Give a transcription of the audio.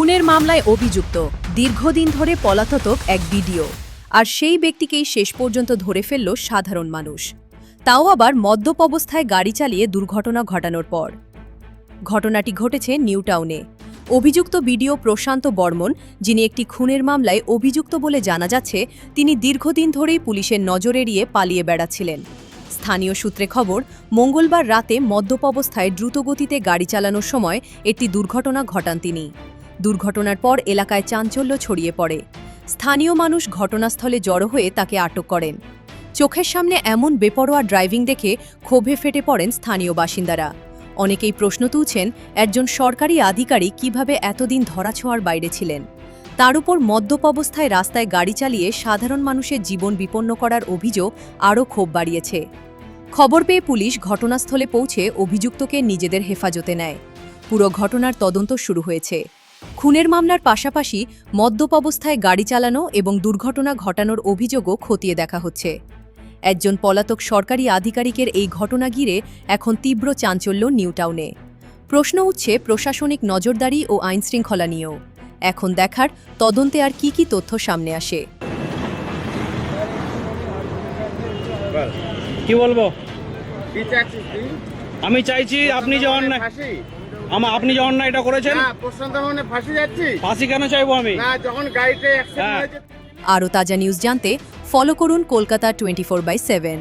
খুনের মামলায় অভিযুক্ত দীর্ঘদিন ধরে পলাতক এক ভিডিও, আর সেই ব্যক্তিকেই শেষ পর্যন্ত ধরে ফেলল সাধারণ মানুষ, তাও আবার মদ্যপ অবস্থায় গাড়ি চালিয়ে দুর্ঘটনা ঘটানোর পর। ঘটনাটি ঘটেছে নিউ টাউনে। অভিযুক্ত ভিডিও প্রশান্ত বর্মন, যিনি একটি খুনের মামলায় অভিযুক্ত বলে জানা যাচ্ছে, তিনি দীর্ঘদিন ধরেই পুলিশের নজর এড়িয়ে পালিয়ে বেড়াচ্ছিলেন। স্থানীয় সূত্রে খবর, মঙ্গলবার রাতে মদ্যপ অবস্থায় দ্রুতগতিতে গাড়ি চালানোর সময় একটি দুর্ঘটনা ঘটান তিনি। দুর্ঘটনার পর এলাকায় চাঞ্চল্য ছড়িয়ে পড়ে। স্থানীয় মানুষ ঘটনাস্থলে জড়ো হয়ে তাকে আটক করেন। চোখের সামনে এমন বেপরোয়া ড্রাইভিং দেখে ক্ষোভে ফেটে পড়েন স্থানীয় বাসিন্দারা। অনেকেই প্রশ্ন তুলছেন, একজন সরকারি আধিকারিক কিভাবে এতদিন ধরাছোঁয়ার বাইরে ছিলেন। তার উপর মদ্যপ অবস্থায় রাস্তায় গাড়ি চালিয়ে সাধারণ মানুষের জীবন বিপন্ন করার অভিযোগ আরও ক্ষোভ বাড়িয়েছে। খবর পেয়ে পুলিশ ঘটনাস্থলে পৌঁছে অভিযুক্তকে নিজেদের হেফাজতে নেয়। পুরো ঘটনার তদন্ত শুরু হয়েছে। খুনের মামলার পাশাপাশি মদ্যপ অবস্থায় গাড়ি চালানো এবং দুর্ঘটনা ঘটানোর অভিযোগও খতিয়ে দেখা হচ্ছে। একজন পলাতক সরকারি আধিকারিকের এই ঘটনা ঘিরে এখন তীব্র চাঞ্চল্য নিউ টাউনে। প্রশ্ন উঠছে প্রশাসনিক নজরদারি ও আইনশৃঙ্খলা নিয়েও। এখন দেখার তদন্তে আর কি তথ্য সামনে আসে। কি বলবো, কি চাচ্ছিস তুই? আমি চাইছি আপনি যে অন্যায় ফাঁসি? আপনি যে অন্যায়টা করেছেন, না, প্রশান্ত মানে ফাঁসি যাচ্ছিস? ফাঁসি কেন চাইবো আমি? না, যখন গাড়িতে অ্যাক্সিডেন্ট হ্যাঁ। হয়েছে। আরও তাজা নিউজ জানতে ফলো করুন কলকাতা 24/7।